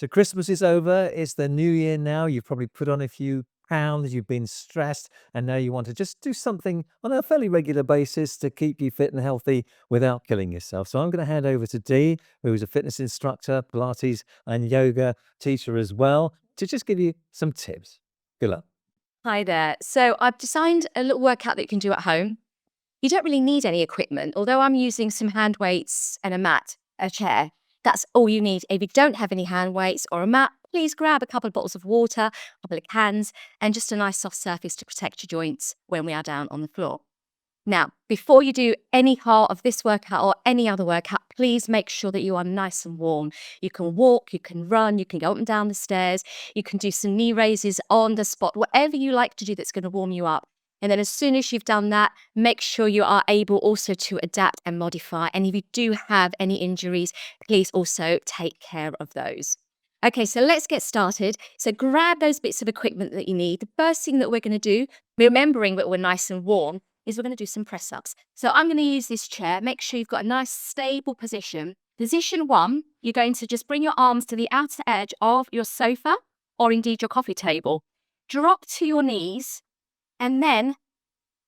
So Christmas is over. It's the new year now. You've probably put on a few pounds. You've been stressed, and now you want to just do something on a fairly regular basis to keep you fit and healthy without killing yourself. So I'm going to hand over to Dee, who is a fitness instructor, Pilates and yoga teacher as well, to just give you some tips. Good luck. Hi there. So I've designed a little workout that you can do at home. You don't really need any equipment, although I'm using some hand weights and a mat, a chair. That's all you need. If you don't have any hand weights or a mat, please grab a couple of bottles of water, a couple of cans, and just a nice soft surface to protect your joints when we are down on the floor. Now, before you do any part of this workout or any other workout, please make sure that you are nice and warm. You can walk, you can run, you can go up and down the stairs, you can do some knee raises on the spot, whatever you like to do that's going to warm you up. And then as soon as you've done that, make sure you are able also to adapt and modify. And if you do have any injuries, please also take care of those. Okay, so let's get started. So grab those bits of equipment that you need. The first thing that we're going to do, remembering that we're nice and warm, is we're going to do some press ups. So I'm going to use this chair. Make sure you've got a nice stable position. Position 1, you're going to just bring your arms to the outer edge of your sofa or indeed your coffee table. Drop to your knees and then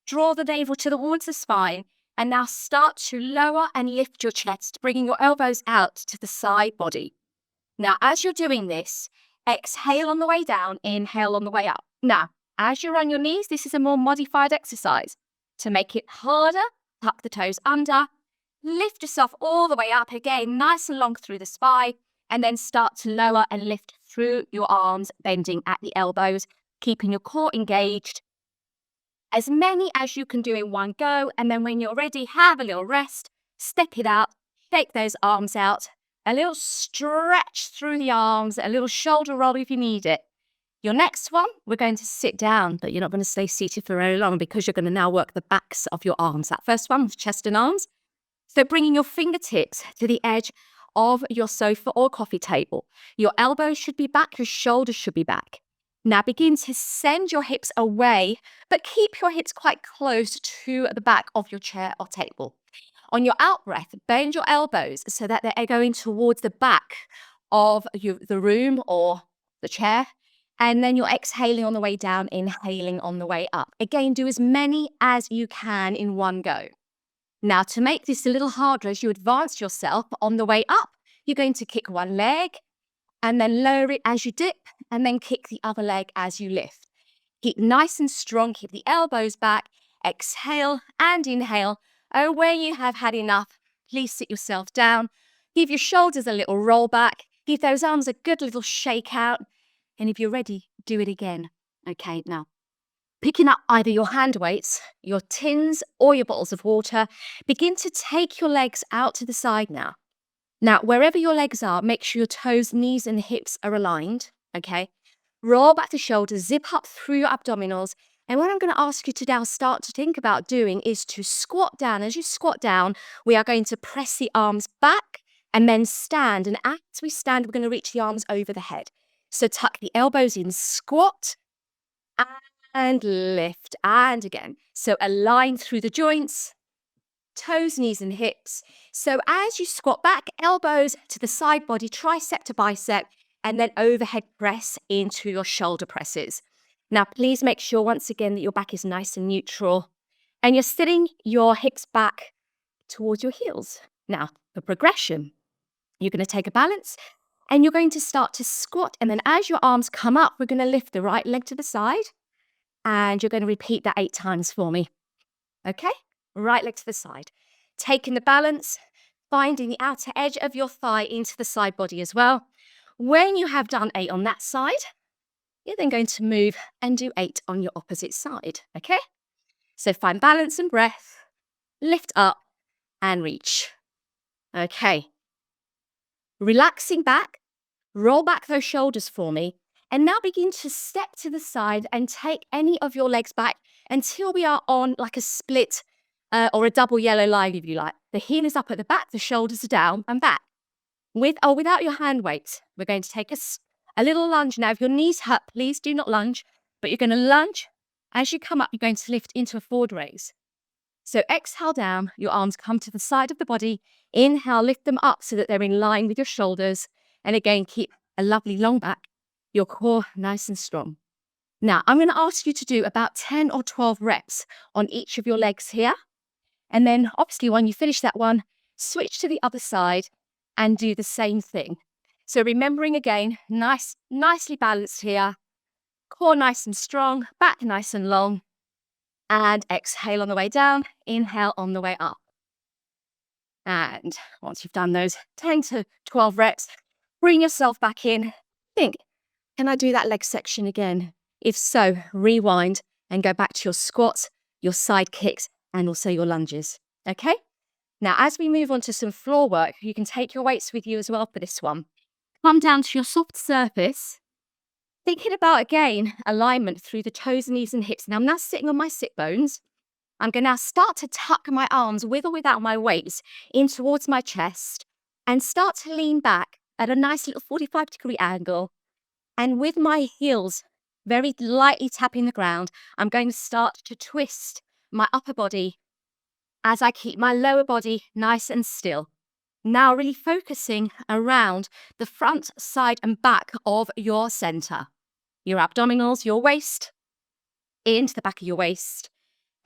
draw the navel towards the spine. And now start to lower and lift your chest, bringing your elbows out to the side body. Now, as you're doing this, exhale on the way down, inhale on the way up. Now, as you're on your knees, this is a more modified exercise. To make it harder, tuck the toes under, lift yourself all the way up again, nice and long through the spine, and then start to lower and lift through your arms, bending at the elbows, keeping your core engaged. As many as you can do in one go, and then when you're ready, have a little rest, step it out, shake those arms out, a little stretch through the arms, a little shoulder roll if you need it. Your next one, we're going to sit down, but you're not going to stay seated for very long because you're going to now work the backs of your arms. That first one was chest and arms. So bringing your fingertips to the edge of your sofa or coffee table. Your elbows should be back, your shoulders should be back. Now begin to send your hips away, but keep your hips quite close to the back of your chair or table. On your out breath, bend your elbows so that they're going towards the back of the room or the chair. And then you're exhaling on the way down, inhaling on the way up. Again, do as many as you can in one go. Now, to make this a little harder as you advance yourself on the way up, you're going to kick one leg and then lower it as you dip and then kick the other leg as you lift. Keep nice and strong, keep the elbows back, exhale and inhale. Oh, where you have had enough, please sit yourself down. Give your shoulders a little roll back. Give those arms a good little shake out. And if you're ready, do it again. Okay, now, picking up either your hand weights, your tins, or your bottles of water, begin to take your legs out to the side now. Now, wherever your legs are, make sure your toes, knees, and hips are aligned, okay? Roll back the shoulders, zip up through your abdominals. And what I'm going to ask you to now start to think about doing is to squat down. As you squat down, we are going to press the arms back and then stand. And as we stand, we're going to reach the arms over the head. So tuck the elbows in, squat, and lift, and again. So align through the joints, toes, knees, and hips. So as you squat back, elbows to the side body, tricep to bicep, and then overhead press into your shoulder presses. Now, please make sure once again that your back is nice and neutral, and you're sitting your hips back towards your heels. Now, the progression, you're going to take a balance, and you're going to start to squat. And then as your arms come up, we're going to lift the right leg to the side. And you're going to repeat that 8 times for me. Okay? Right leg to the side. Taking the balance, finding the outer edge of your thigh into the side body as well. When you have done 8 on that side, you're then going to move and do 8 on your opposite side. Okay? So find balance and breath. Lift up and reach. Okay. Relaxing back. Roll back those shoulders for me, and now begin to step to the side and take any of your legs back until we are on like a split or a double yellow line, if you like. The heel is up at the back, the shoulders are down and back. With or without your hand weights, we're going to take a little lunge. Now, if your knees hurt, please do not lunge, but you're going to lunge. As you come up, you're going to lift into a forward raise. So exhale down, your arms come to the side of the body. Inhale, lift them up so that they're in line with your shoulders. And again, keep a lovely long back, your core nice and strong. Now, I'm going to ask you to do about 10 or 12 reps on each of your legs here. And then obviously when you finish that one, switch to the other side and do the same thing. So remembering again, nicely balanced here, core nice and strong, back nice and long, and exhale on the way down, inhale on the way up. And once you've done those 10 to 12 reps, bring yourself back in. Think, can I do that leg section again? If so, rewind and go back to your squats, your side kicks, and also your lunges. Okay? Now, as we move on to some floor work, you can take your weights with you as well for this one. Come down to your soft surface. Thinking about, again, alignment through the toes, knees, and hips. Now, I'm now sitting on my sit bones. I'm going to now start to tuck my arms with or without my weights in towards my chest and start to lean back at a nice little 45-degree angle. And with my heels very lightly tapping the ground, I'm going to start to twist my upper body as I keep my lower body nice and still. Now really focusing around the front, side, and back of your center. Your abdominals, your waist, into the back of your waist.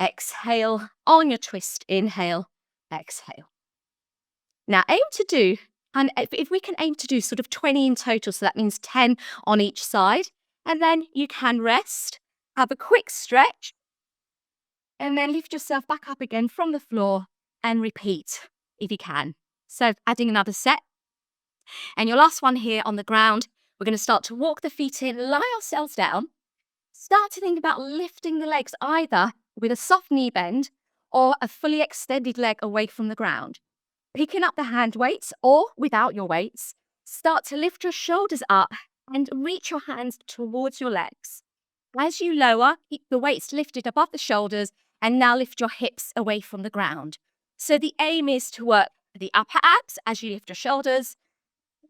Exhale on your twist, inhale, exhale. Now aim to do, and if we can aim to do sort of 20 in total, so that means 10 on each side, and then you can rest, have a quick stretch, and then lift yourself back up again from the floor and repeat if you can. So adding another set. And your last one here on the ground, we're going to start to walk the feet in, lie ourselves down, start to think about lifting the legs either with a soft knee bend or a fully extended leg away from the ground. Picking up the hand weights or without your weights, start to lift your shoulders up and reach your hands towards your legs. As you lower, keep the weights lifted above the shoulders and now lift your hips away from the ground. So the aim is to work the upper abs as you lift your shoulders,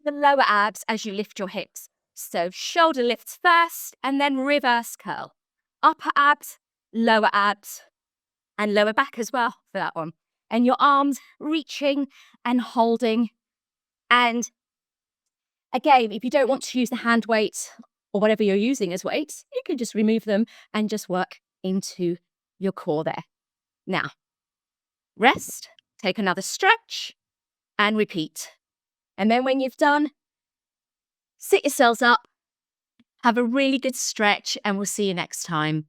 the lower abs as you lift your hips. So shoulder lifts first and then reverse curl. Upper abs, and lower back as well for that one. And your arms reaching and holding. And again, if you don't want to use the hand weights or whatever you're using as weights, you can just remove them and just work into your core there. Now, rest, take another stretch and repeat. And then when you've done, sit yourselves up, have a really good stretch, and we'll see you next time.